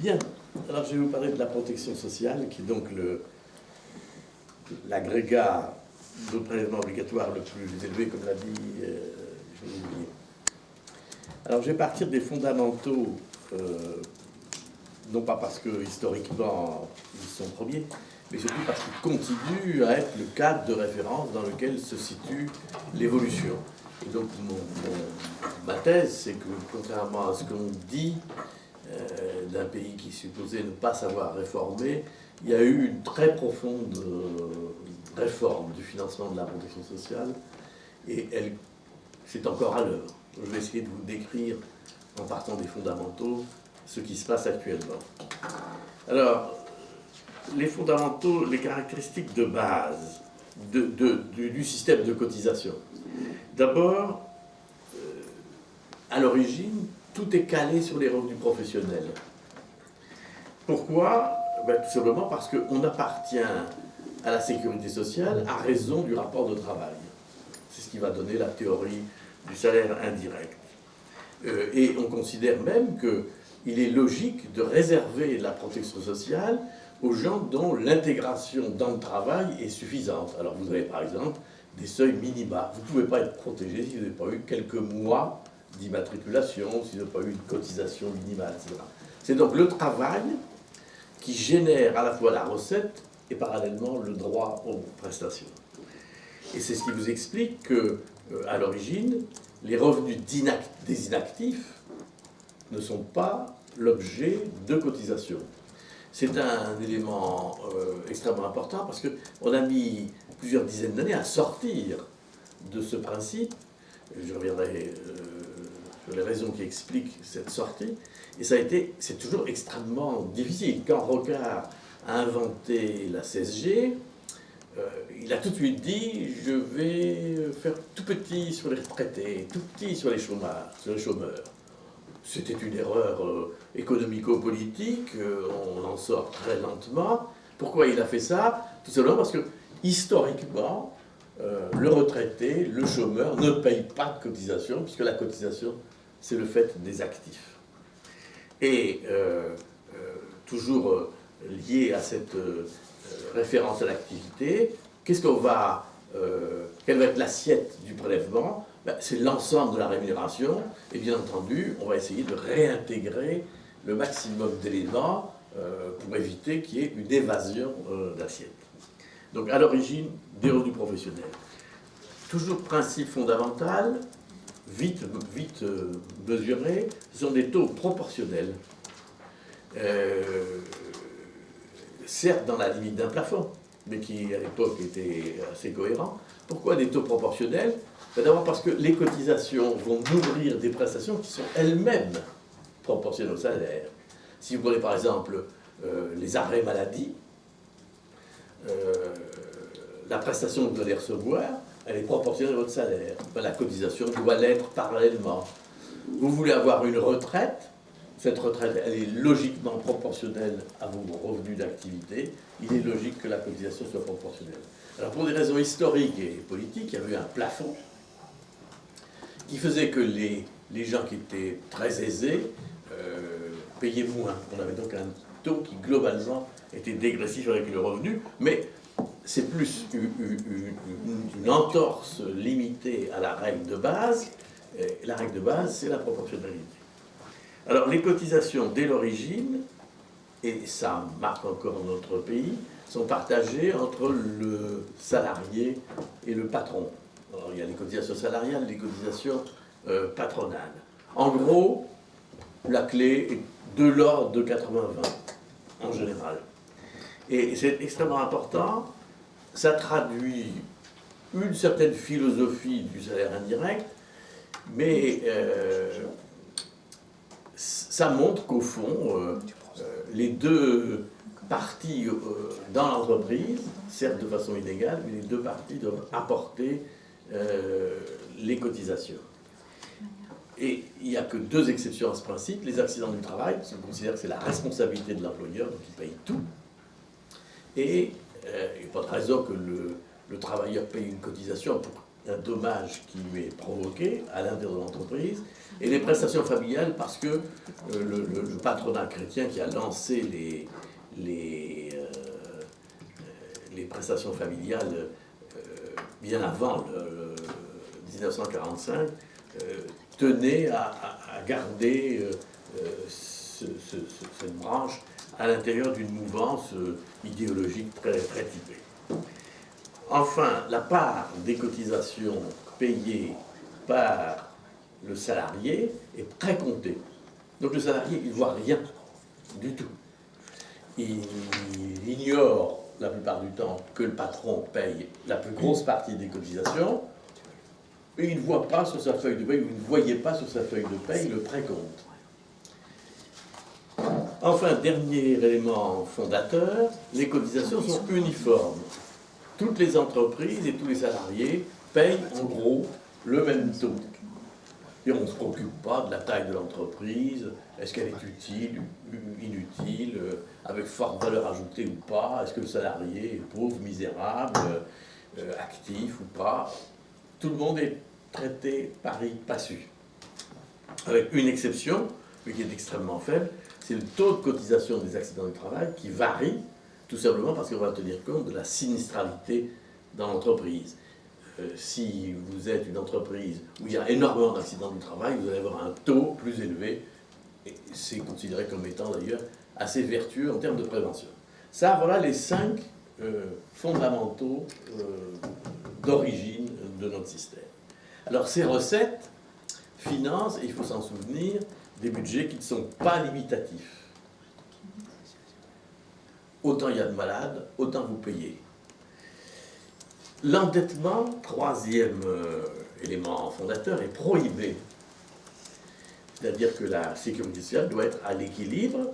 Bien, alors je vais vous parler de la protection sociale, qui est donc l'agrégat de prélèvement obligatoire le plus élevé, comme l'a dit Jean-Louis. Alors je vais partir des fondamentaux, non pas parce que historiquement ils sont premiers, mais surtout parce qu'ils continuent à être le cadre de référence dans lequel se situe l'évolution. Et donc ma thèse, c'est que contrairement à ce qu'on dit d'un pays qui supposait ne pas savoir réformer, il y a eu une très profonde réforme du financement de la protection sociale, et c'est encore à l'œuvre. Je vais essayer de vous décrire, en partant des fondamentaux, ce qui se passe actuellement. Alors, les fondamentaux, les caractéristiques de base du système de cotisation. D'abord, à l'origine, tout est calé sur les revenus professionnels. Pourquoi? Tout simplement parce qu'on appartient à la sécurité sociale à raison du rapport de travail. C'est ce qui va donner la théorie du salaire indirect. Et on considère même qu'il est logique de réserver la protection sociale aux gens dont l'intégration dans le travail est suffisante. Alors vous avez par exemple des seuils minima. Vous ne pouvez pas être protégé si vous n'avez pas eu quelques mois d'immatriculation, si vous n'avez pas eu une cotisation minimale, etc. C'est donc le travail qui génère à la fois la recette et parallèlement le droit aux prestations. Et c'est ce qui vous explique que, à l'origine, les revenus des inactifs ne sont pas l'objet de cotisation. C'est un élément extrêmement important parce qu'on a mis plusieurs dizaines d'années à sortir de ce principe. Je reviendrai sur les raisons qui expliquent cette sortie. Et c'est toujours extrêmement difficile. Quand Rocard a inventé la CSG, il a tout de suite dit « je vais faire tout petit sur les retraités, tout petit sur les chômeurs ». C'était une erreur économico-politique, on en sort très lentement. Pourquoi il a fait ça? Tout simplement parce que, historiquement, le retraité, le chômeur ne paye pas de cotisation, puisque la cotisation, c'est le fait des actifs. Et toujours lié à cette référence à l'activité, quelle va être l'assiette du prélèvement? C'est l'ensemble de la rémunération, et bien entendu, on va essayer de réintégrer le maximum d'éléments pour éviter qu'il y ait une évasion d'assiette. Donc à l'origine, des revenus professionnels. Toujours principe fondamental, vite mesuré, ce sont des taux proportionnels. Certes dans la limite d'un plafond, mais qui à l'époque était assez cohérent. Pourquoi des taux proportionnels? D'abord parce que les cotisations vont nourrir des prestations qui sont elles-mêmes proportionnelles au salaire. Si vous prenez par exemple les arrêts maladie, la prestation que vous allez recevoir, elle est proportionnelle à votre salaire. La cotisation doit l'être parallèlement. Vous voulez avoir une retraite, cette retraite, elle est logiquement proportionnelle à vos revenus d'activité. Il est logique que la cotisation soit proportionnelle. Alors pour des raisons historiques et politiques, il y avait un plafond qui faisait que les gens qui étaient très aisés payaient moins. On avait donc un taux qui globalement était dégressif avec le revenu, mais c'est plus une entorse limitée à la règle de base. Et la règle de base, c'est la proportionnalité. Alors les cotisations dès l'origine, et ça marque encore notre pays, sont partagées entre le salarié et le patron. Alors, il y a les cotisations salariales, les cotisations patronales. En gros, la clé est de l'ordre de 80-20, en général. Et c'est extrêmement important, ça traduit une certaine philosophie du salaire indirect, mais ça montre qu'au fond, les deux parties dans l'entreprise, certes de façon inégale, mais les deux parties doivent apporter les cotisations. Et il n'y a que deux exceptions à ce principe, les accidents du travail, parce qu'on considère que c'est la responsabilité de l'employeur, donc il paye tout, et il n'y a pas de raison que le travailleur paye une cotisation pour un dommage qui lui est provoqué à l'intérieur de l'entreprise, et les prestations familiales parce que le patronat chrétien qui a lancé les prestations familiales bien avant 1945 tenait à garder cette branche à l'intérieur d'une mouvance idéologique très, très typée. Enfin, la part des cotisations payées par le salarié est très comptée. Donc le salarié, il ne voit rien du tout. Il ignore la plupart du temps que le patron paye la plus grosse partie des cotisations, et il ne voit pas sur sa feuille de paye, ou il ne voyait pas sur sa feuille de paye le précompte. Enfin, dernier élément fondateur, les cotisations sont uniformes. Toutes les entreprises et tous les salariés payent en gros le même taux. Et on ne se préoccupe pas de la taille de l'entreprise, est-ce qu'elle est utile, inutile, avec forte valeur ajoutée ou pas, est-ce que le salarié est pauvre, misérable, actif ou pas. Tout le monde est traité pari passu. Avec une exception, mais qui est extrêmement faible, c'est le taux de cotisation des accidents du travail qui varie, tout simplement parce qu'on va tenir compte de la sinistralité dans l'entreprise. Si vous êtes une entreprise où il y a énormément d'accidents du travail, vous allez avoir un taux plus élevé, et c'est considéré comme étant d'ailleurs assez vertueux en termes de prévention. Ça, voilà les 5 fondamentaux d'origine de notre système. Alors ces recettes financent, et il faut s'en souvenir, des budgets qui ne sont pas limitatifs. Autant il y a de malades, autant vous payez. L'endettement, troisième élément fondateur, est prohibé. C'est-à-dire que la sécurité sociale doit être à l'équilibre.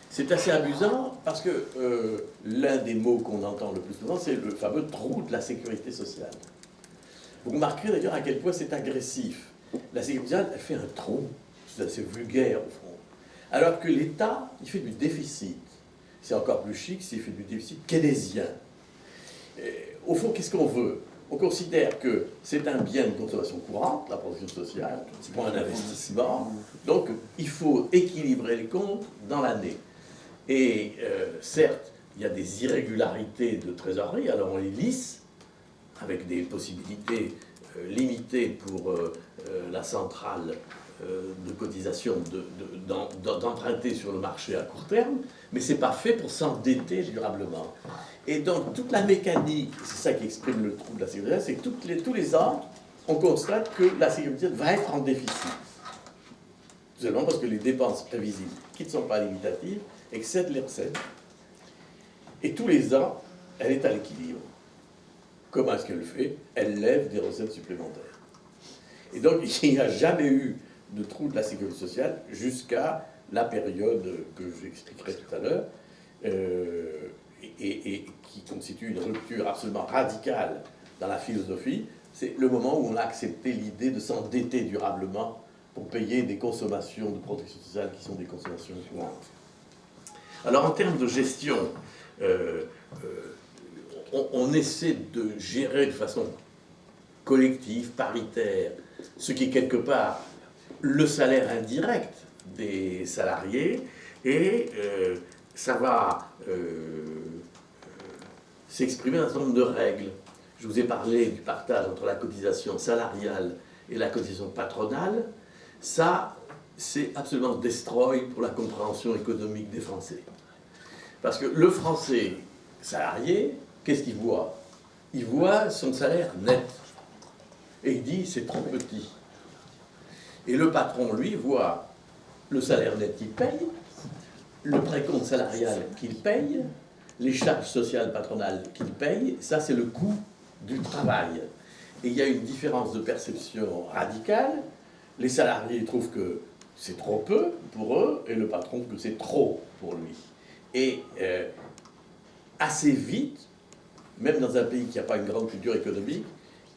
C'est assez amusant parce que l'un des mots qu'on entend le plus souvent, c'est le fameux trou de la sécurité sociale. Vous remarquerez d'ailleurs à quel point c'est agressif. La sécurité sociale, elle fait un trou, c'est assez vulgaire au fond. Alors que l'État, il fait du déficit. C'est encore plus chic s'il fait du déficit keynésien. Au fond, qu'est-ce qu'on veut? On considère que c'est un bien de consommation courante, la protection sociale, c'est pas un investissement. Donc, il faut équilibrer les comptes dans l'année. Et certes, il y a des irrégularités de trésorerie, alors on les lisse, avec des possibilités limitées pour la centrale de cotisation d'emprunter sur le marché à court terme, mais ce n'est pas fait pour s'endetter durablement. Et donc toute la mécanique, c'est ça qui exprime le trou de la sécurité, c'est que tous les ans, on constate que la sécurité va être en déficit. Tout simplement parce que les dépenses prévisibles, qui ne sont pas limitatives, excèdent les recettes. Et tous les ans, elle est à l'équilibre. Comment est-ce qu'elle le fait? Elle lève des recettes supplémentaires. Et donc, il n'y a jamais eu de trou de la sécurité sociale jusqu'à la période que j'expliquerai tout à l'heure, et qui constitue une rupture absolument radicale dans la philosophie. C'est le moment où on a accepté l'idée de s'endetter durablement pour payer des consommations de protection sociale qui sont des consommations courantes. Alors, en termes de gestion, on essaie de gérer de façon collective, paritaire, ce qui est quelque part le salaire indirect des salariés, et ça va s'exprimer dans un certain nombre de règles. Je vous ai parlé du partage entre la cotisation salariale et la cotisation patronale. Ça, c'est absolument destroy pour la compréhension économique des Français. Parce que le Français salarié, qu'est-ce qu'il voit? Il voit son salaire net. Et il dit, c'est trop petit. Et le patron, lui, voit le salaire net qu'il paye, le précompte salarial qu'il paye, les charges sociales patronales qu'il paye. Ça, c'est le coût du travail. Et il y a une différence de perception radicale. Les salariés trouvent que c'est trop peu pour eux, et le patron que c'est trop pour lui. Et assez vite, même dans un pays qui n'a pas une grande culture économique,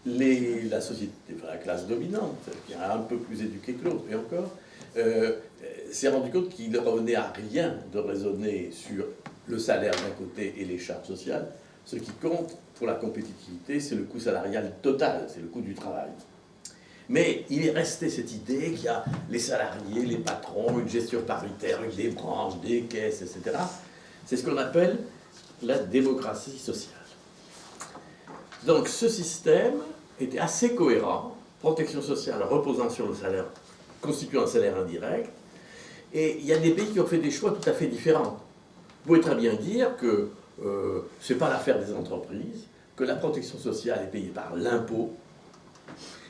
la société, enfin, la classe dominante, qui est un peu plus éduquée que l'autre, et encore, s'est rendu compte qu'il ne revenait à rien de raisonner sur le salaire d'un côté et les charges sociales. Ce qui compte, pour la compétitivité, c'est le coût salarial total, c'est le coût du travail. Mais il est resté cette idée qu'il y a les salariés, les patrons, une gestion paritaire, avec des branches, des caisses, etc. C'est ce qu'on appelle la démocratie sociale. Donc ce système était assez cohérent, protection sociale reposant sur le salaire, constituant un salaire indirect, et il y a des pays qui ont fait des choix tout à fait différents. Vous pouvez très bien dire que ce n'est pas l'affaire des entreprises, que la protection sociale est payée par l'impôt,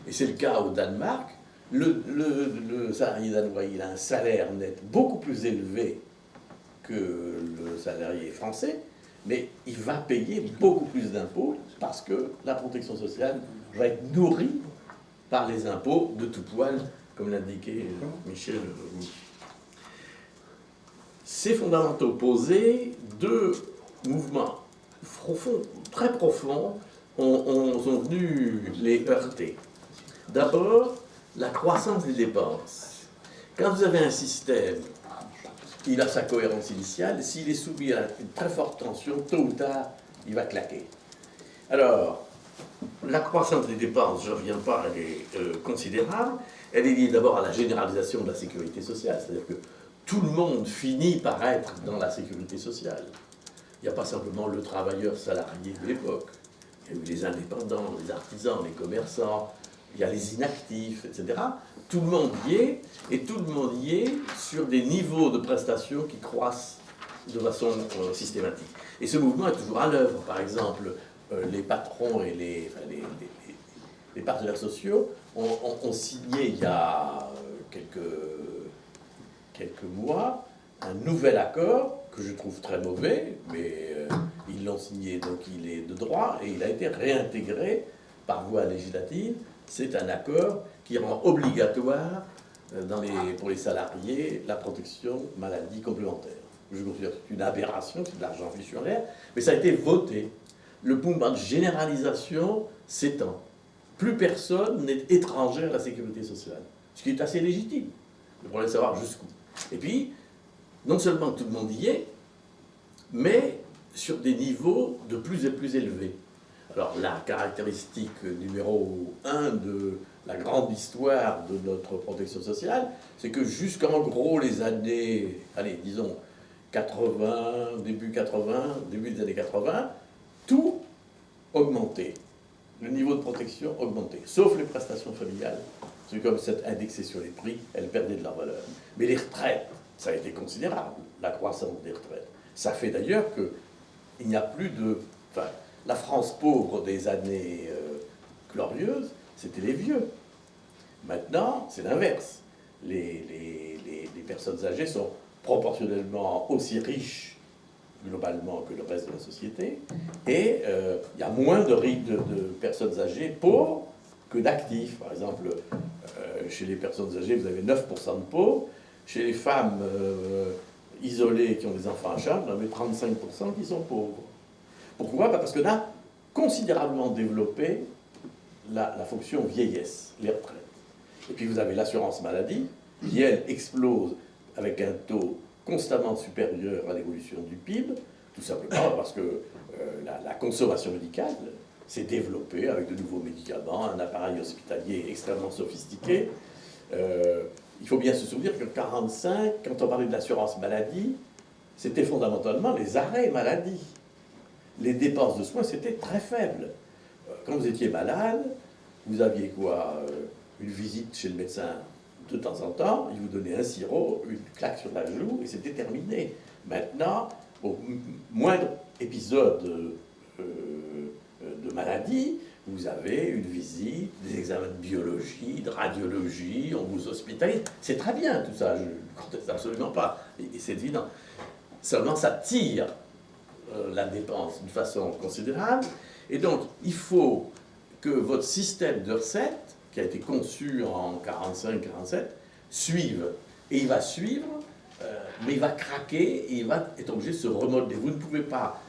et c'est le cas au Danemark. Le salarié danois, il a un salaire net beaucoup plus élevé que le salarié français, mais il va payer beaucoup plus d'impôts parce que la protection sociale va être nourrie par les impôts de tout poil, comme l'indiquait Michel. Ces fondamentaux posés, deux mouvements profonds, très profonds sont venus les heurter. D'abord, la croissance des dépenses. Quand vous avez un système, il a sa cohérence initiale, s'il est soumis à une très forte tension, tôt ou tard, il va claquer. Alors, la croissance des dépenses, je ne reviens pas, elle est considérable. Elle est liée d'abord à la généralisation de la sécurité sociale, c'est-à-dire que tout le monde finit par être dans la sécurité sociale. Il n'y a pas simplement le travailleur salarié de l'époque. Il y a eu les indépendants, les artisans, les commerçants, il y a les inactifs, etc. Tout le monde y est, et tout le monde y est sur des niveaux de prestations qui croissent de façon systématique. Et ce mouvement est toujours à l'œuvre. Par exemple, les patrons et les partenaires sociaux ont signé il y a quelques mois un nouvel accord que je trouve très mauvais, mais ils l'ont signé, donc il est de droit, et il a été réintégré par voie législative. C'est un accord qui rend obligatoire pour les salariés la protection maladie complémentaire. Je considère que c'est une aberration, c'est de l'argent fichu sur l'air, mais ça a été voté. Le mouvement de généralisation s'étend. Plus personne n'est étranger à la sécurité sociale, ce qui est assez légitime. Le problème est de savoir jusqu'où. Et puis, non seulement tout le monde y est, mais sur des niveaux de plus en plus élevés. Alors, la caractéristique numéro 1 de la grande histoire de notre protection sociale, c'est que jusqu'en gros les années, allez, disons 80, début des années 80, tout augmentait. Le niveau de protection augmentait, sauf les prestations familiales. C'est comme cette indexée sur les prix, elles perdaient de leur valeur. Mais les retraites, ça a été considérable, la croissance des retraites. Ça fait d'ailleurs qu'il n'y a plus de... Enfin, la France pauvre des années glorieuses, c'était les vieux. Maintenant, c'est l'inverse. Les personnes âgées sont proportionnellement aussi riches globalement que le reste de la société, et il y a moins de personnes âgées pauvres que d'actifs. Par exemple, chez les personnes âgées, vous avez 9% de pauvres. Chez les femmes isolées qui ont des enfants à charge, vous en avez 35% qui sont pauvres. Pourquoi? Parce que là, considérablement développé la fonction vieillesse, les retraites. Et puis vous avez l'assurance maladie, qui elle explose avec un taux constamment supérieur à l'évolution du PIB, tout simplement parce que la consommation médicale s'est développée avec de nouveaux médicaments, un appareil hospitalier extrêmement sophistiqué. Il faut bien se souvenir qu'en 1945, quand on parlait de l'assurance maladie, c'était fondamentalement les arrêts maladie. Les dépenses de soins, c'était très faible. Quand vous étiez malade, vous aviez quoi? Une visite chez le médecin de temps en temps, il vous donnait un sirop, une claque sur la joue, et c'était terminé. Maintenant, au moindre épisode de maladie, vous avez une visite, des examens de biologie, de radiologie, on vous hospitalise. C'est très bien tout ça, je ne conteste absolument pas, et c'est évident. Seulement, ça tire la dépense d'une façon considérable, et donc il faut que votre système de recettes, qui a été conçu en 45-47, suive. Et il va suivre, mais il va craquer, et il va être obligé de se remodeler. Vous ne pouvez pas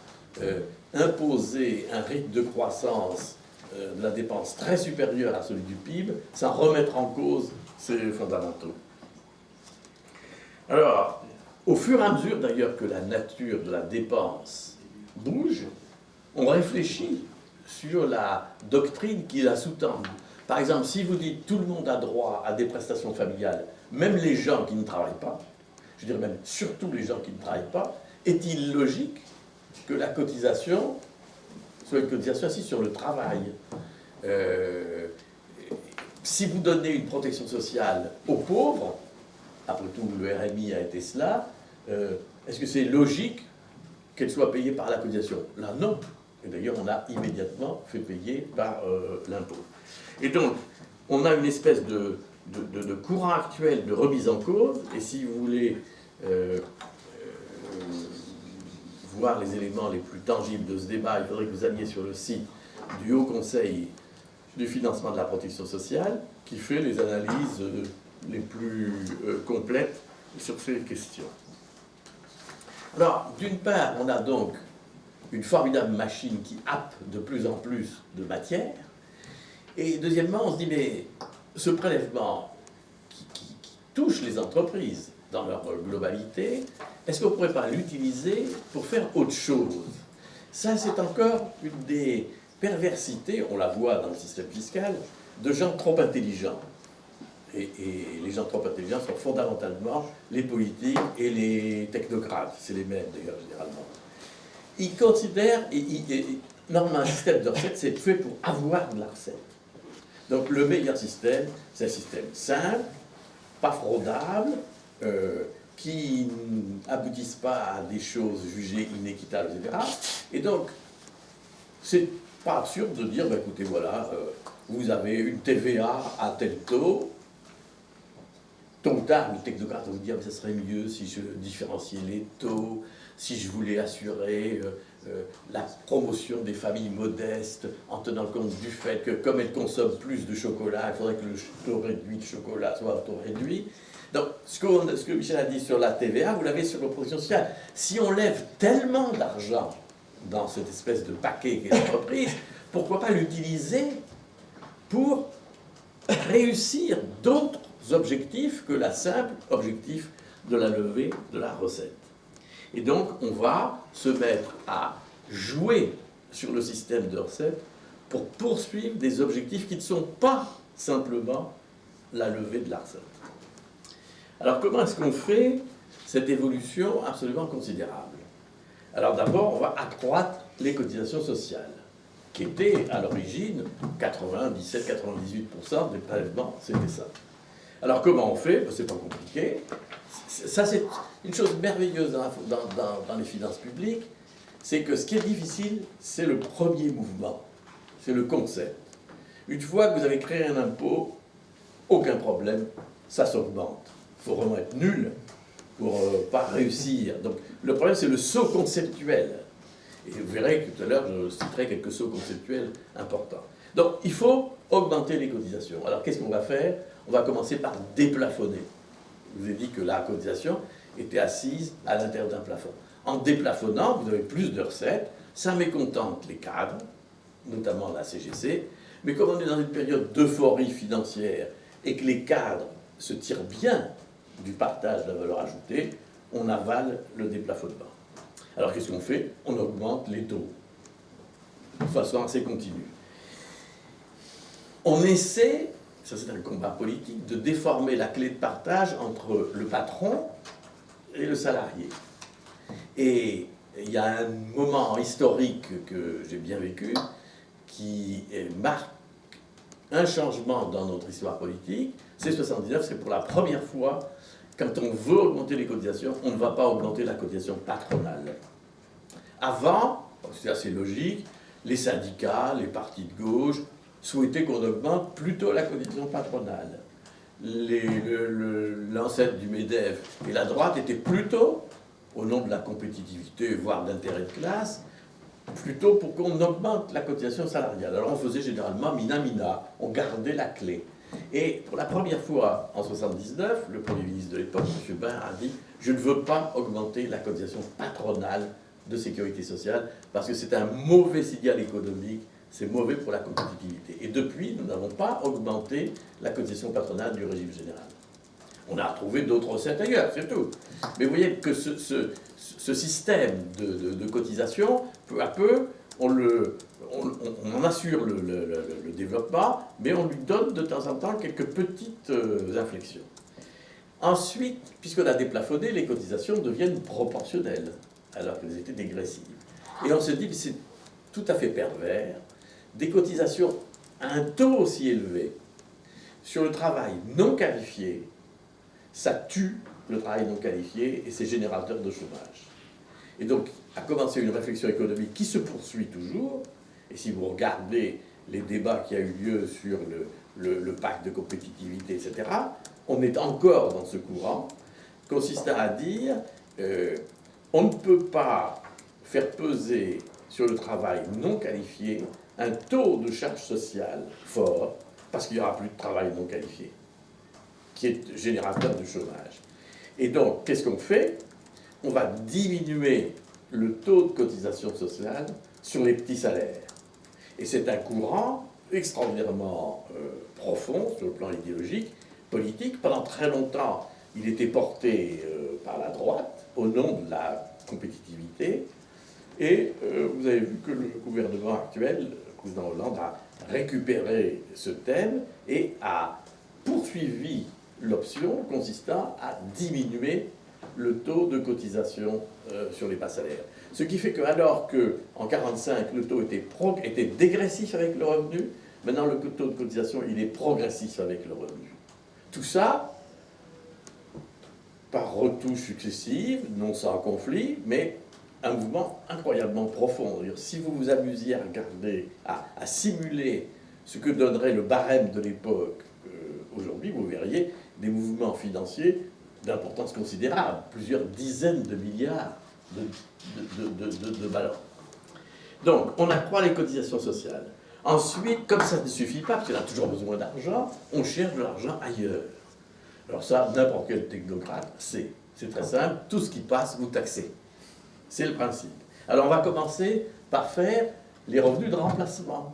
imposer un rythme de croissance de la dépense très supérieur à celui du PIB sans remettre en cause ses fondamentaux. Alors, au fur et à mesure d'ailleurs que la nature de la dépense bouge, on réfléchit sur la doctrine qui la sous-tend. Par exemple, si vous dites tout le monde a droit à des prestations familiales, même les gens qui ne travaillent pas, je dirais même surtout les gens qui ne travaillent pas, est-il logique que la cotisation soit une cotisation assise sur le travail? Si vous donnez une protection sociale aux pauvres, après tout le RMI a été cela, est-ce que c'est logique qu'elle soit payée par la cotisation? Là, non. Et d'ailleurs, on a immédiatement fait payer par l'impôt. Et donc, on a une espèce de courant actuel de remise en cause, et si vous voulez voir les éléments les plus tangibles de ce débat, il faudrait que vous alliez sur le site du Haut Conseil du financement de la protection sociale, qui fait les analyses les plus complètes sur ces questions. Alors, d'une part, on a donc une formidable machine qui happe de plus en plus de matière, et deuxièmement, on se dit, mais ce prélèvement qui touche les entreprises dans leur globalité, est-ce qu'on ne pourrait pas l'utiliser pour faire autre chose? Ça, c'est encore une des perversités, on la voit dans le système fiscal, de gens trop intelligents. Et les gens trop intelligents sont fondamentalement les politiques et les technocrates. C'est les mêmes, d'ailleurs, généralement. Ils considèrent, normalement, un système de recettes, c'est fait pour avoir de la recette. Donc, le meilleur système, c'est un système simple, pas fraudable, qui n'aboutissent pas à des choses jugées inéquitables, etc. Et donc, c'est pas absurde de dire, ben, écoutez, voilà, vous avez une TVA à tel taux, tôt ou tard, le technocrate va vous dire, ça serait mieux si je différenciais les taux, si je voulais assurer la promotion des familles modestes en tenant compte du fait que, comme elles consomment plus de chocolat, il faudrait que le taux réduit de chocolat soit un taux réduit. Donc, ce que Michel a dit sur la TVA, vous l'avez sur la protection sociale. Si on lève tellement d'argent dans cette espèce de paquet qu'est l'entreprise, pourquoi pas l'utiliser pour réussir d'autres objectifs que la simple objectif de la levée de la recette. Et donc, on va se mettre à jouer sur le système de recettes pour poursuivre des objectifs qui ne sont pas simplement la levée de la recette. Alors, comment est-ce qu'on fait cette évolution absolument considérable? Alors, d'abord, on va accroître les cotisations sociales, qui étaient à l'origine 97-98% des prélèvements, c'était ça. Alors, comment on fait? Ben, c'est pas compliqué. Ça, c'est une chose merveilleuse dans les finances publiques, c'est que ce qui est difficile, c'est le premier mouvement, c'est le concept. Une fois que vous avez créé un impôt, aucun problème, ça s'augmente. Il faut vraiment être nul pour pas réussir. Donc, le problème, c'est le saut conceptuel. Et vous verrez que tout à l'heure, je citerai quelques sauts conceptuels importants. Donc, il faut augmenter les cotisations. Alors, qu'est-ce qu'on va faire? On va commencer par déplafonner. Je vous ai dit que la cotisation était assise à l'intérieur d'un plafond. En déplafonnant, vous avez plus de recettes, ça mécontente les cadres, notamment la CGC, mais comme on est dans une période d'euphorie financière et que les cadres se tirent bien du partage de la valeur ajoutée, on avale le déplafonnement. Alors qu'est-ce qu'on fait? On augmente les taux, de façon assez continue. On essaie, ça c'est un combat politique, de déformer la clé de partage entre le patron et le salarié. Et il y a un moment historique que j'ai bien vécu qui marque un changement dans notre histoire politique. C'est 79, c'est pour la première fois, quand on veut augmenter les cotisations, on ne va pas augmenter la cotisation patronale. Avant, c'est assez logique, les syndicats, les partis de gauche souhaitaient qu'on augmente plutôt la cotisation patronale. L'ancêtre du MEDEF et la droite étaient plutôt, au nom de la compétitivité, voire d'intérêt de classe, plutôt pour qu'on augmente la cotisation salariale. Alors on faisait généralement mina-mina, on gardait la clé. Et pour la première fois, en 1979, le Premier ministre de l'époque, M. Bain, a dit « Je ne veux pas augmenter la cotisation patronale de sécurité sociale parce que c'est un mauvais signal économique, c'est mauvais pour la compétitivité. » Et depuis, nous n'avons pas augmenté la cotisation patronale du régime général. On a retrouvé d'autres recettes ailleurs, c'est tout. Mais vous voyez que ce système de cotisation, peu à peu, on en assure le développement, mais on lui donne de temps en temps quelques petites inflexions. Ensuite, puisqu'on a déplafonné, les cotisations deviennent proportionnelles, alors qu'elles étaient dégressives. Et on se dit que c'est tout à fait pervers, des cotisations à un taux aussi élevé sur le travail non qualifié, ça tue le travail non qualifié et c'est générateur de chômage. Et donc, a commencé une réflexion économique qui se poursuit toujours, et si vous regardez les débats qui a eu lieu sur le pacte de compétitivité, etc., on est encore dans ce courant, consistant à dire on ne peut pas faire peser sur le travail non qualifié un taux de charge sociale fort, parce qu'il n'y aura plus de travail non qualifié, qui est générateur de chômage. Et donc, qu'est-ce qu'on fait? On va diminuer le taux de cotisation sociale sur les petits salaires. Et c'est un courant extraordinairement profond sur le plan idéologique, politique. Pendant très longtemps, il était porté par la droite au nom de la compétitivité. Et vous avez vu que le gouvernement actuel, le président Hollande, a récupéré ce thème et a poursuivi l'option consistant à diminuer le taux de cotisation sur les bas salaires. Ce qui fait que, alors qu'en 1945, le taux était dégressif avec le revenu, maintenant le taux de cotisation, il est progressif avec le revenu. Tout ça, par retouches successives, non sans conflit, mais un mouvement incroyablement profond. Si vous vous amusiez à regarder, à simuler ce que donnerait le barème de l'époque aujourd'hui, vous verriez des mouvements financiers d'importance considérable, plusieurs dizaines de milliards de ballons. Donc, on accroît les cotisations sociales. Ensuite, comme ça ne suffit pas, parce qu'on a toujours besoin d'argent, on cherche de l'argent ailleurs. Alors ça, n'importe quel technocrate sait. C'est très simple, tout ce qui passe, vous taxez. C'est le principe. Alors on va commencer par faire les revenus de remplacement.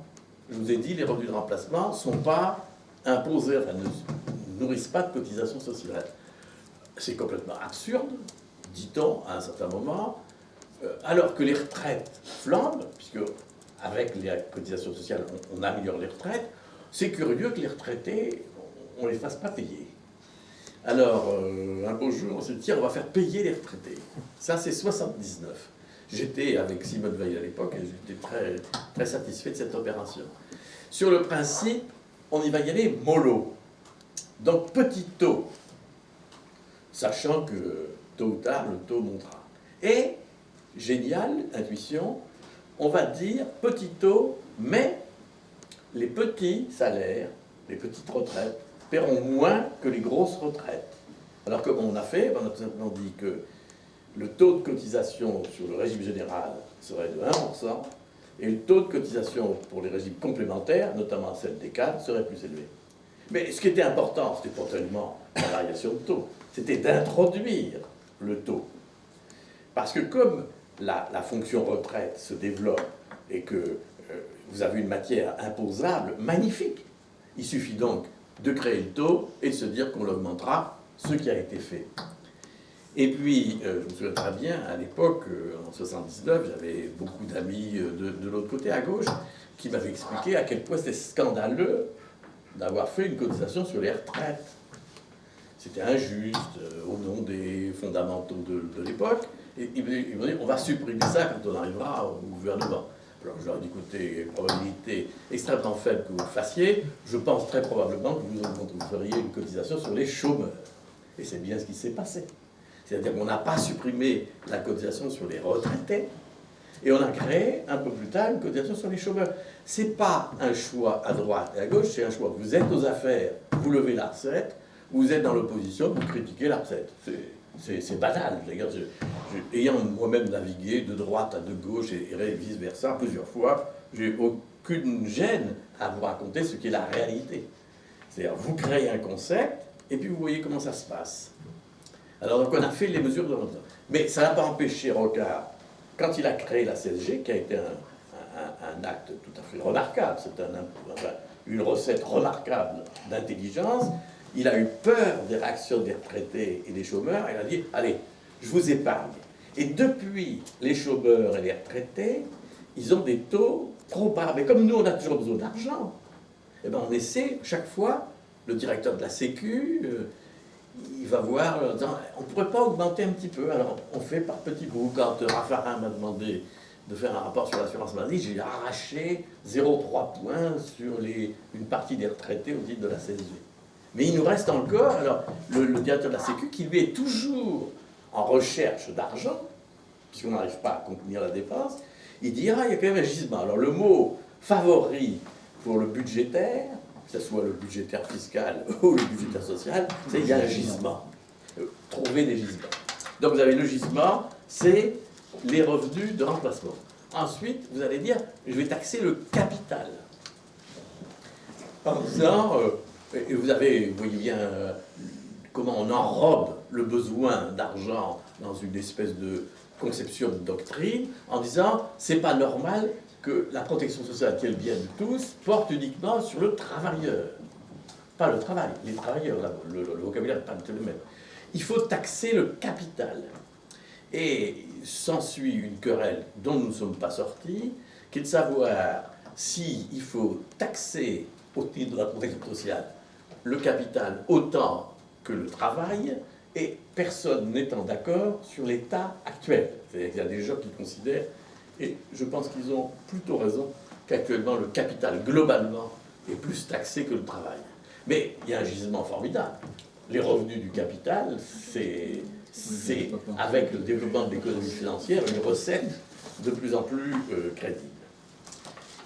Je vous ai dit, les revenus de remplacement ne sont pas imposés, enfin ne nourrissent pas de cotisation sociale. C'est complètement absurde, dit-on à un certain moment, alors que les retraites flambent, puisque avec les cotisations sociales, on améliore les retraites, c'est curieux que les retraités, on ne les fasse pas payer. Alors, un beau jour, on s'est dit, tiens, on va faire payer les retraités. Ça, c'est 79. J'étais avec Simone Veil à l'époque et j'étais très, très satisfait de cette opération. Sur le principe, on y va y aller mollo. Donc, petit taux, sachant que tôt ou tard, le taux montera. Et, génial, intuition, on va dire petit taux, mais les petits salaires, les petites retraites, paieront moins que les grosses retraites. Alors comment on a fait? On a tout simplement dit que le taux de cotisation sur le régime général serait de 1%, et le taux de cotisation pour les régimes complémentaires, notamment celle des cadres, serait plus élevé. Mais ce qui était important, c'était pas tellement la variation de taux, c'était d'introduire le taux. Parce que comme la fonction retraite se développe et que vous avez une matière imposable, magnifique, il suffit donc de créer le taux et de se dire qu'on l'augmentera, ce qui a été fait. Et puis, je me souviens très bien, à l'époque, en 79, j'avais beaucoup d'amis de l'autre côté, à gauche, qui m'avaient expliqué à quel point c'était scandaleux d'avoir fait une cotisation sur les retraites. C'était injuste, au nom des fondamentaux de l'époque. Et ils m'ont dit, on va supprimer ça quand on arrivera au gouvernement. Alors je leur ai dit, écoutez, probabilité extrêmement faible que vous le fassiez, je pense très probablement que vous feriez une cotisation sur les chômeurs. Et c'est bien ce qui s'est passé. C'est-à-dire qu'on n'a pas supprimé la cotisation sur les retraités, et on a créé un peu plus tard une cotisation sur les chômeurs. C'est pas un choix à droite et à gauche, c'est un choix. Vous êtes aux affaires, vous levez la recette, vous êtes dans l'opposition, vous critiquez la recette. C'est banal. Ayant moi-même navigué de droite à de gauche et vice-versa plusieurs fois, j'ai aucune gêne à vous raconter ce qu'est la réalité. C'est-à-dire, vous créez un concept et puis vous voyez comment ça se passe. Alors, donc, on a fait les mesures de l'ordre. Mais ça n'a pas empêché Rocard, quand il a créé la CSG, qui a été un acte tout à fait remarquable, c'est une recette remarquable d'intelligence, il a eu peur des réactions des retraités et des chômeurs, il a dit, allez, je vous épargne. Et depuis les chômeurs et les retraités, ils ont des taux trop bas. Mais comme nous, on a toujours besoin d'argent, eh ben, on essaie chaque fois, le directeur de la Sécu, il va voir, en disant, on ne pourrait pas augmenter un petit peu. Alors, on fait par petits bouts. Quand Raffarin m'a demandé de faire un rapport sur l'assurance maladie, j'ai arraché 0,3 points sur une partie des retraités au titre de la CSG. Mais il nous reste encore, alors, le directeur de la Sécu, qui lui est toujours en recherche d'argent, puisqu'on n'arrive pas à contenir la dépense, il dira, il y a quand même un gisement. Alors, le mot favori pour le budgétaire, que ce soit le budgétaire fiscal ou le budgétaire social, c'est il y a un gisement. Trouver des gisements. Donc, vous avez le gisement, c'est les revenus de remplacement. Ensuite, vous allez dire, je vais taxer le capital. En disant, et vous voyez bien comment on enrobe le besoin d'argent dans une espèce de conception de doctrine, en disant, c'est pas normal que la protection sociale, qui est le bien de tous, porte uniquement sur le travailleur. Pas le travail, les travailleurs, le vocabulaire n'est pas du tout le même. Il faut taxer le capital. Et s'ensuit une querelle dont nous ne sommes pas sortis, qui est de savoir s'il faut taxer au titre de la protection sociale le capital autant que le travail, et personne n'étant d'accord sur l'état actuel. C'est-à-dire qu'il y a des gens qui considèrent, et je pense qu'ils ont plutôt raison, qu'actuellement le capital globalement est plus taxé que le travail. Mais il y a un gisement formidable. Les revenus du capital, c'est avec le développement de l'économie financière, une recette de plus en plus crédible.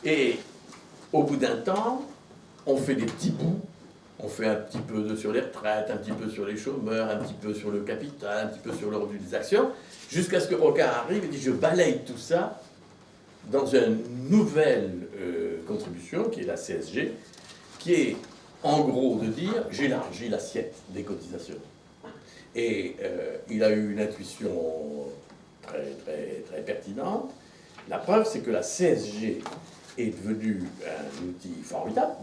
Et au bout d'un temps, on fait des petits bouts, on fait un petit peu sur les retraites, un petit peu sur les chômeurs, un petit peu sur le capital, un petit peu sur le revenu des actions, jusqu'à ce que Rocard arrive et dit je balaye tout ça dans une nouvelle contribution, qui est la CSG, qui est en gros de dire j'élargis l'assiette des cotisations. Et il a eu une intuition très, très, très pertinente. La preuve, c'est que la CSG est devenue un outil formidable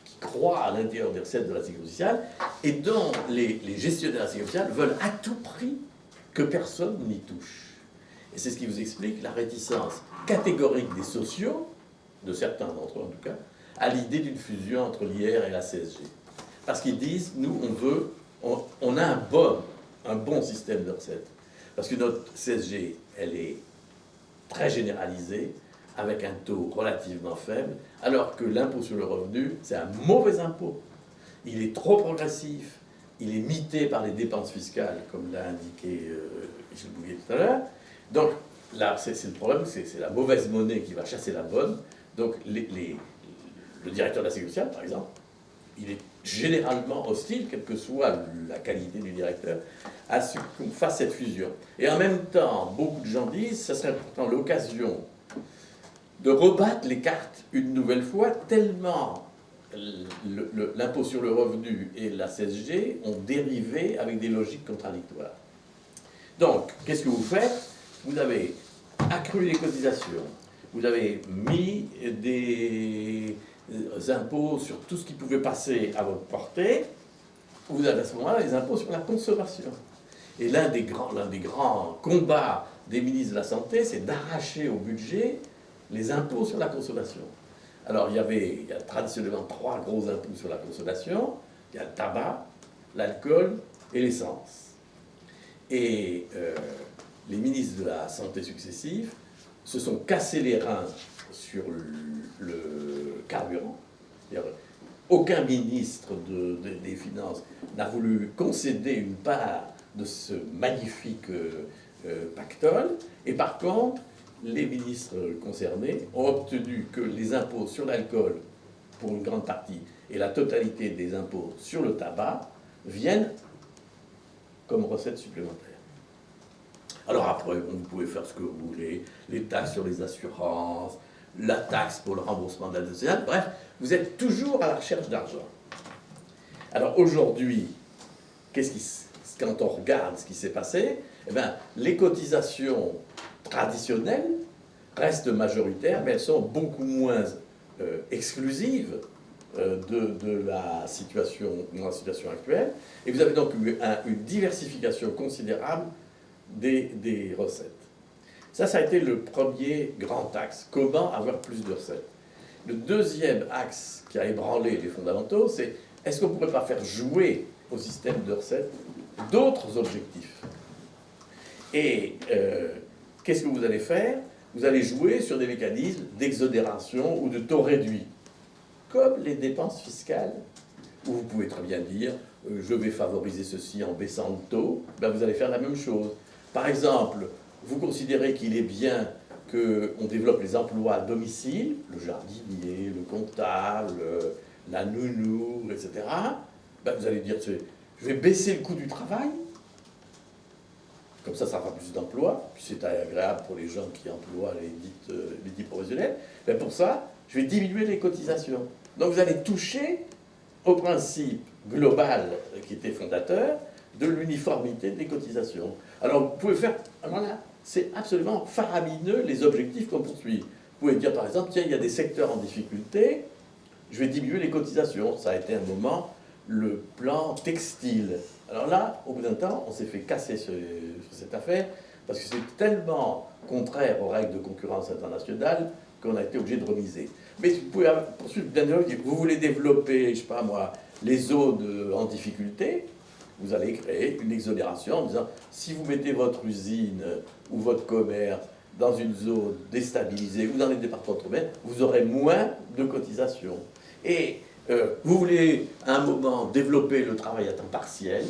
qui croît à l'intérieur des recettes de la sécurité sociale et dont les gestionnaires de la sécurité sociale veulent à tout prix que personne n'y touche. Et c'est ce qui vous explique la réticence catégorique des sociaux, de certains d'entre eux en tout cas, à l'idée d'une fusion entre l'IR et la CSG. Parce qu'ils disent, nous, on a un bon système de recettes. Parce que notre CSG, elle est très généralisée, avec un taux relativement faible, alors que l'impôt sur le revenu, c'est un mauvais impôt. Il est trop progressif, il est mité par les dépenses fiscales, comme l'a indiqué Michel Bouvier tout à l'heure. Donc, là, c'est le problème, c'est la mauvaise monnaie qui va chasser la bonne. Donc, le directeur de la sécurité sociale, par exemple, il est généralement hostile, quelle que soit la qualité du directeur, à ce qu'on fasse cette fusion. Et en même temps, beaucoup de gens disent, ce serait pourtant l'occasion de rebattre les cartes une nouvelle fois, tellement l'impôt sur le revenu et la CSG ont dérivé avec des logiques contradictoires. Donc, qu'est-ce que vous faites? Vous avez accru les cotisations, vous avez mis des impôts sur tout ce qui pouvait passer à votre portée, vous avez à ce moment-là les impôts sur la consommation. Et l'un des grands combats des ministres de la Santé, c'est d'arracher au budget les impôts sur la consommation. Alors, il y a traditionnellement 3 gros impôts sur la consommation. Il y a le tabac, l'alcool et l'essence. Et les ministres de la Santé successifs se sont cassés les reins sur le carburant. Aucun ministre des Finances n'a voulu concéder une part de ce magnifique pactole. Et par contre, les ministres concernés ont obtenu que les impôts sur l'alcool, pour une grande partie, et la totalité des impôts sur le tabac, viennent comme recette supplémentaire. Alors après, vous pouvez faire ce que vous voulez, les taxes sur les assurances, la taxe pour le remboursement de la dette sociale, bref, vous êtes toujours à la recherche d'argent. Alors aujourd'hui, quand on regarde ce qui s'est passé, eh bien, les cotisations traditionnelles restent majoritaires, mais elles sont beaucoup moins exclusives de la situation actuelle. Et vous avez donc eu une diversification considérable des recettes. Ça a été le premier grand axe. Comment avoir plus de recettes? Le deuxième axe qui a ébranlé les fondamentaux, c'est est-ce qu'on ne pourrait pas faire jouer au système de recettes d'autres objectifs? Et qu'est-ce que vous allez faire? Vous allez jouer sur des mécanismes d'exonération ou de taux réduits, comme les dépenses fiscales, où vous pouvez très bien dire je vais favoriser ceci en baissant le taux. Ben, vous allez faire la même chose. Par exemple, vous considérez qu'il est bien qu'on développe les emplois à domicile, le jardinier, le comptable, la nounou, etc. Ben, vous allez dire je vais baisser le coût du travail. Comme ça fera plus d'emplois, puis c'est agréable pour les gens qui emploient les dits professionnels. Mais pour ça, je vais diminuer les cotisations. Donc vous allez toucher au principe global qui était fondateur de l'uniformité des cotisations. Alors vous pouvez faire... Voilà, c'est absolument faramineux les objectifs qu'on poursuit. Vous pouvez dire par exemple, tiens, il y a des secteurs en difficulté, je vais diminuer les cotisations. Ça a été un moment le plan textile. Alors là, au bout d'un temps, on s'est fait casser sur cette affaire parce que c'est tellement contraire aux règles de concurrence internationale qu'on a été obligé de remiser. Mais vous pouvez poursuivre bien sûr, vous voulez développer, je sais pas moi, les zones en difficulté, vous allez créer une exonération en disant si vous mettez votre usine ou votre commerce dans une zone déstabilisée ou dans les départements outre-mer, vous aurez moins de cotisations. Et vous voulez à un moment développer le travail à temps partiel,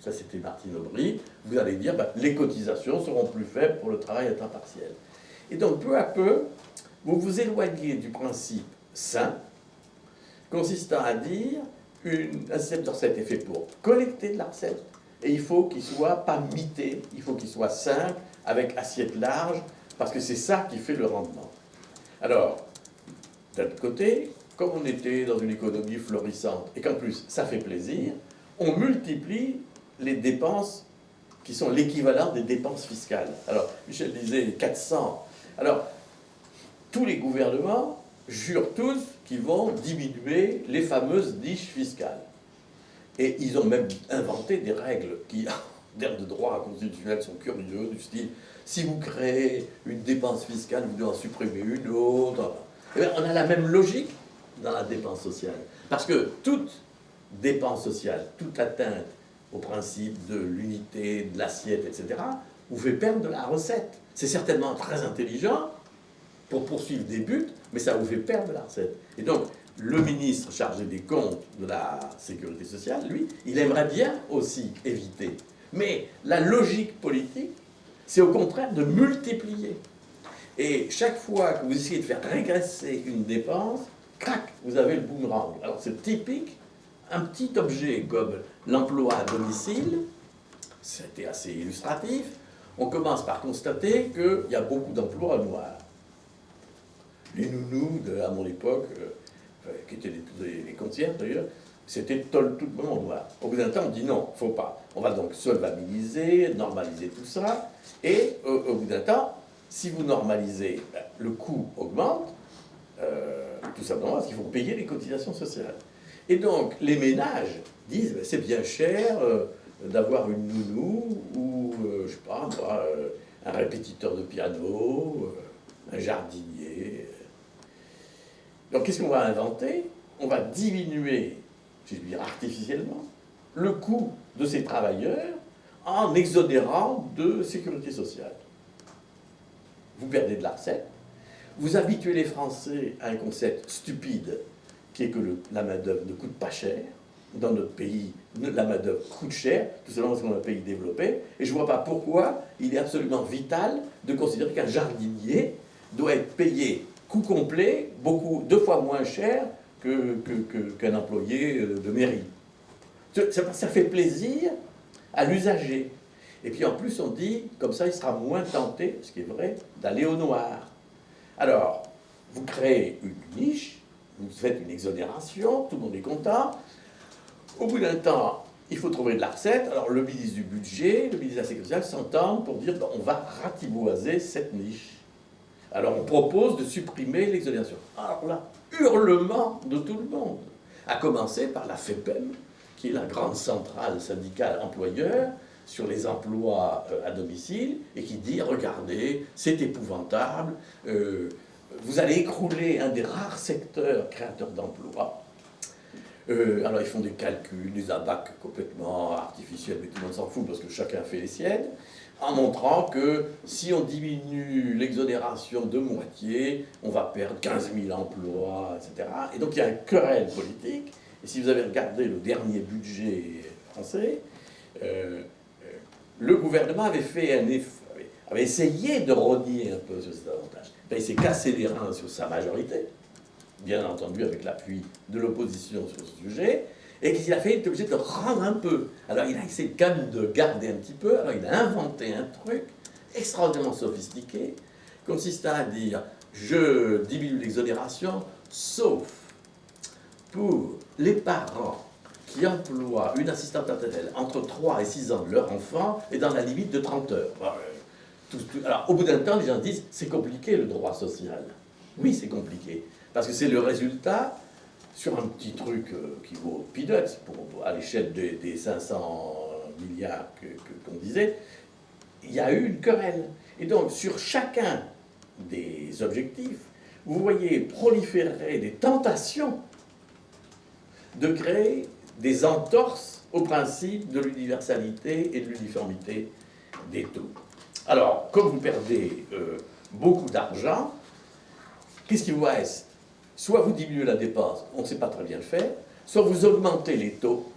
ça c'était Martine Aubry, vous allez dire les cotisations seront plus faibles pour le travail à temps partiel. Et donc peu à peu, vous vous éloignez du principe sain, consistant à dire un système de recette est fait pour collecter de la recette, et il faut qu'il ne soit pas mité, il faut qu'il soit simple, avec assiette large, parce que c'est ça qui fait le rendement. Alors, d'un autre côté, comme on était dans une économie florissante, et qu'en plus ça fait plaisir, on multiplie les dépenses qui sont l'équivalent des dépenses fiscales. Alors, Michel disait 400. Alors, tous les gouvernements jurent tous qu'ils vont diminuer les fameuses niches fiscales. Et ils ont même inventé des règles qui, en termes de droit constitutionnel, sont curieux, du style, si vous créez une dépense fiscale, vous devez en supprimer une autre. Et bien, on a la même logique dans la dépense sociale. Parce que toute dépense sociale, toute atteinte au principe de l'unité, de l'assiette, etc., vous fait perdre de la recette. C'est certainement très intelligent pour poursuivre des buts, mais ça vous fait perdre de la recette. Et donc, le ministre chargé des comptes de la sécurité sociale, lui, il aimerait bien aussi éviter. Mais la logique politique, c'est au contraire de multiplier. Et chaque fois que vous essayez de faire régresser une dépense, crac, vous avez le boomerang. Alors c'est typique, un petit objet comme l'emploi à domicile, c'était assez illustratif, on commence par constater qu'il y a beaucoup d'emplois noirs. Les nounous, à mon époque, qui étaient les concierges d'ailleurs, c'était tout le monde noir. Au bout d'un temps, on dit non, faut pas. On va donc solvabiliser, normaliser tout ça, et au bout d'un temps, si vous normalisez, le coût augmente, tout simplement parce qu'il faut payer les cotisations sociales. Et donc, les ménages disent, c'est bien cher d'avoir une nounou, ou, je sais pas, moi, un répétiteur de piano, un jardinier. Donc, qu'est-ce qu'on va inventer? On va diminuer, je vais dire artificiellement, le coût de ces travailleurs en exonérant de sécurité sociale. Vous perdez de la recette, vous habituez les Français à un concept stupide qui est que la main-d'œuvre ne coûte pas cher. Dans notre pays, la main-d'œuvre coûte cher, tout simplement parce qu'on est un pays développé. Et je ne vois pas pourquoi il est absolument vital de considérer qu'un jardinier doit être payé coût complet, deux fois moins cher qu'un employé de mairie. Ça fait plaisir à l'usager. Et puis en plus, on dit, comme ça, il sera moins tenté, ce qui est vrai, d'aller au noir. Alors, vous créez une niche, vous faites une exonération, tout le monde est content. Au bout d'un temps, il faut trouver de la recette. Alors, le ministre du Budget, le ministre de la Sécurité sociale s'entendent pour dire on va ratiboiser cette niche. Alors, on propose de supprimer l'exonération. Alors là, hurlement de tout le monde. À commencer par la FEPEM, qui est la grande centrale syndicale employeur, sur les emplois à domicile et qui dit, regardez, c'est épouvantable, vous allez écrouler un des rares secteurs créateurs d'emplois. Alors ils font des calculs, des abacs complètement artificiels, mais tout le monde s'en fout parce que chacun fait les siennes, en montrant que si on diminue l'exonération de moitié, on va perdre 15 000 emplois, etc. Et donc il y a une querelle politique. Et si vous avez regardé le dernier budget français, le gouvernement avait fait avait essayé de rogner un peu sur cet avantage. Ben, il s'est cassé les reins sur sa majorité, bien entendu avec l'appui de l'opposition sur ce sujet, et qu'il a été obligé de rendre un peu. Alors il a essayé quand même de garder un petit peu, alors il a inventé un truc extraordinairement sophistiqué, consistant à dire je diminue l'exonération, sauf pour les parents qui emploient une assistante maternelle entre 3 et 6 ans de leur enfant et dans la limite de 30 heures. Alors, au bout d'un temps, les gens disent c'est compliqué le droit social. Oui, c'est compliqué. Parce que c'est le résultat, sur un petit truc qui vaut peanuts, à l'échelle des 500 milliards qu'on disait, il y a eu une querelle. Et donc, sur chacun des objectifs, vous voyez proliférer des tentations de créer des entorses au principe de l'universalité et de l'uniformité des taux. Alors, comme vous perdez beaucoup d'argent, qu'est-ce qui vous reste? Soit vous diminuez la dépense, on ne sait pas très bien le faire, soit vous augmentez les taux,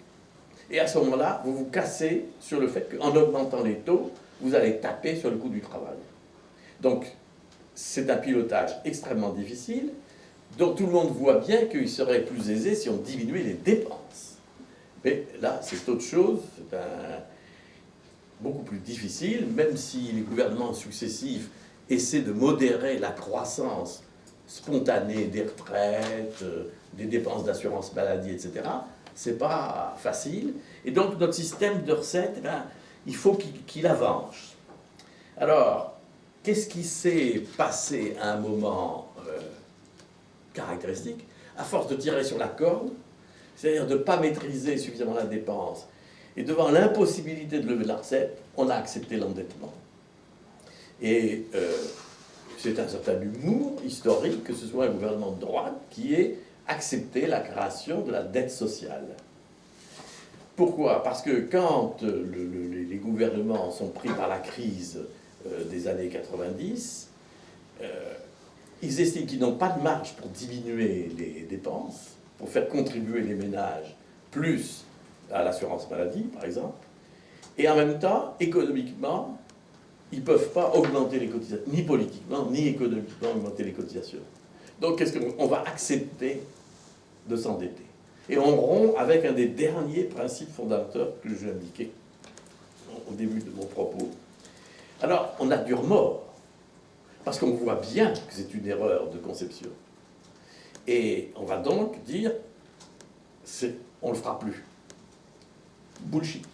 et à ce moment-là, vous vous cassez sur le fait qu'en augmentant les taux, vous allez taper sur le coût du travail. Donc, c'est un pilotage extrêmement difficile, dont tout le monde voit bien qu'il serait plus aisé si on diminuait les dépenses. Mais là, c'est autre chose, c'est beaucoup plus difficile, même si les gouvernements successifs essaient de modérer la croissance spontanée des retraites, des dépenses d'assurance maladie, etc. C'est pas facile. Et donc, notre système de recettes, il faut qu'il avance. Alors, qu'est-ce qui s'est passé à un moment caractéristique? À force de tirer sur la corde, c'est-à-dire de ne pas maîtriser suffisamment la dépense, et devant l'impossibilité de lever la recette, on a accepté l'endettement. Et c'est un certain humour historique que ce soit un gouvernement de droite qui ait accepté la création de la dette sociale. Pourquoi? Parce que quand les gouvernements sont pris par la crise des années 90, ils estiment qu'ils n'ont pas de marge pour diminuer les dépenses, pour faire contribuer les ménages plus à l'assurance maladie, par exemple, et en même temps, économiquement, ils ne peuvent pas augmenter les cotisations, ni politiquement, ni économiquement augmenter les cotisations. Donc, qu'est-ce qu'on va accepter de s'endetter? Et on rompt avec un des derniers principes fondateurs que j'ai indiqué au début de mon propos. Alors, on a du remords, parce qu'on voit bien que c'est une erreur de conception. Et on va donc dire, on ne le fera plus. Bullshit.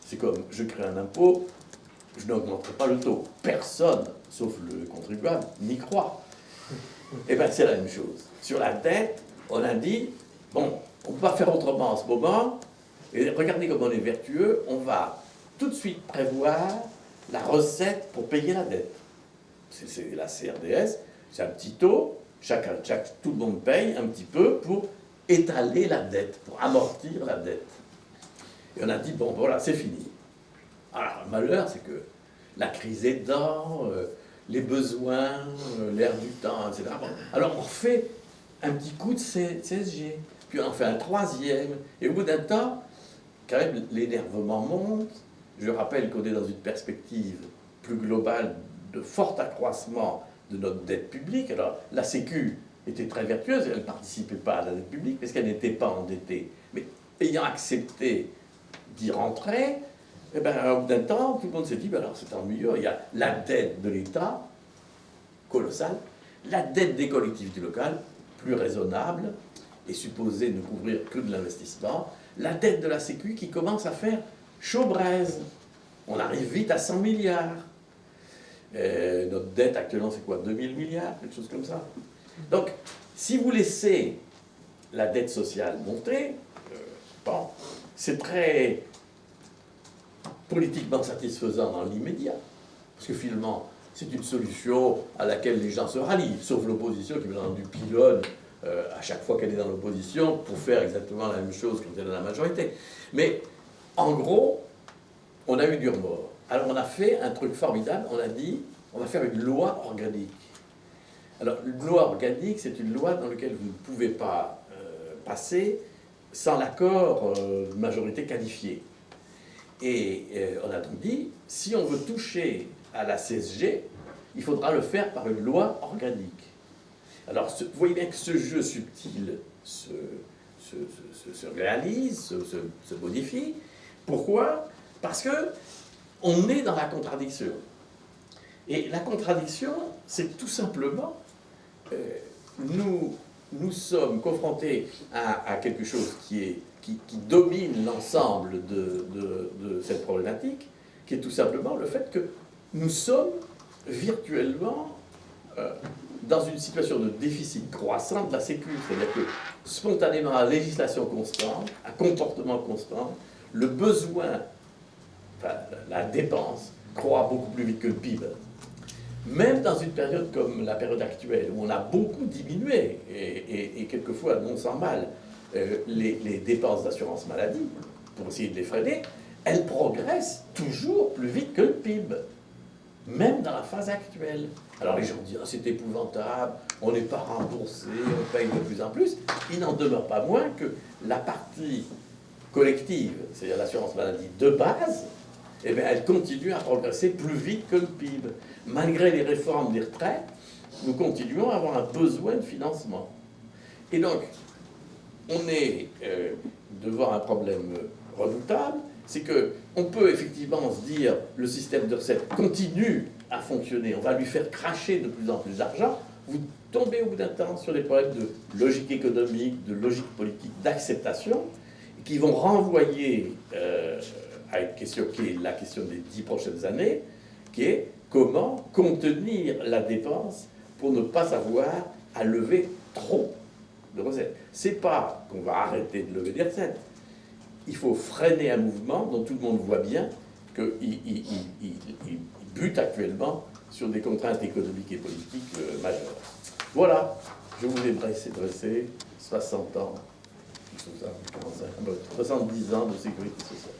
C'est comme, je crée un impôt, je n'augmenterai pas le taux. Personne, sauf le contribuable, n'y croit. Eh bien, c'est la même chose. Sur la dette, on a dit, bon, on ne peut pas faire autrement en ce moment, et regardez comme on est vertueux, on va tout de suite prévoir la recette pour payer la dette. C'est la CRDS, c'est un petit taux, tout le monde paye un petit peu pour étaler la dette, pour amortir la dette. Et on a dit, bon, voilà, c'est fini. Alors, le malheur, c'est que la crise aidant, les besoins, l'air du temps, etc. Bon, alors, on fait un petit coup de CSG, puis on en fait un troisième, et au bout d'un temps, quand même, l'énervement monte. Je rappelle qu'on est dans une perspective plus globale de fort accroissement de notre dette publique. Alors, la Sécu était très vertueuse, elle ne participait pas à la dette publique parce qu'elle n'était pas endettée. Mais ayant accepté d'y rentrer, eh ben, au bout d'un temps, tout le monde s'est dit, ben alors c'est ennuyeux, il y a la dette de l'État, colossale, la dette des collectivités locales, plus raisonnable, et supposée ne couvrir que de l'investissement, la dette de la Sécu qui commence à faire chaud-braise. On arrive vite à 100 milliards. Notre dette actuellement, c'est quoi? 2000 milliards, quelque chose comme ça. Donc, si vous laissez la dette sociale monter, bon, c'est très politiquement satisfaisant dans l'immédiat, parce que finalement, c'est une solution à laquelle les gens se rallient, sauf l'opposition qui, bien entendu, pilonne à chaque fois qu'elle est dans l'opposition pour faire exactement la même chose quand elle est dans la majorité. Mais en gros, on a eu du remords. Alors on a fait un truc formidable, on a dit, on va faire une loi organique. Alors une loi organique, c'est une loi dans laquelle vous ne pouvez pas passer sans l'accord de majorité qualifiée. Et on a donc dit, si on veut toucher à la CSG, il faudra le faire par une loi organique. Alors, vous voyez bien que ce jeu subtil se réalise, se modifie. Pourquoi? Parce que on est dans la contradiction. Et la contradiction, c'est tout simplement, nous sommes confrontés à quelque chose qui domine l'ensemble de cette problématique, qui est tout simplement le fait que nous sommes virtuellement dans une situation de déficit croissant de la Sécu. C'est-à-dire que spontanément, à législation constante, à comportement constant, le besoin, enfin, la dépense, croît beaucoup plus vite que le PIB. Même dans une période comme la période actuelle, où on a beaucoup diminué, et quelquefois, non sans mal, les dépenses d'assurance maladie, pour essayer de les freiner, elles progressent toujours plus vite que le PIB, même dans la phase actuelle. Alors les gens disent « c'est épouvantable, on n'est pas remboursé, on paye de plus en plus ». Il n'en demeure pas moins que la partie collective, c'est-à-dire l'assurance maladie de base, eh bien, elle continue à progresser plus vite que le PIB. Malgré les réformes des retraites, nous continuons à avoir un besoin de financement. Et donc, on est devant un problème redoutable, c'est qu'on peut effectivement se dire le système de recettes continue à fonctionner, on va lui faire cracher de plus en plus d'argent. Vous tombez au bout d'un temps sur des problèmes de logique économique, de logique politique, d'acceptation, qui vont renvoyer à une question qui est la question des 10 prochaines années, qui est comment contenir la dépense pour ne pas avoir à lever trop de recettes. C'est pas qu'on va arrêter de lever des recettes. Il faut freiner un mouvement dont tout le monde voit bien qu'il bute actuellement sur des contraintes économiques et politiques majeures. Voilà, je vous ai dressé 60 ans, 70 ans de sécurité sociale.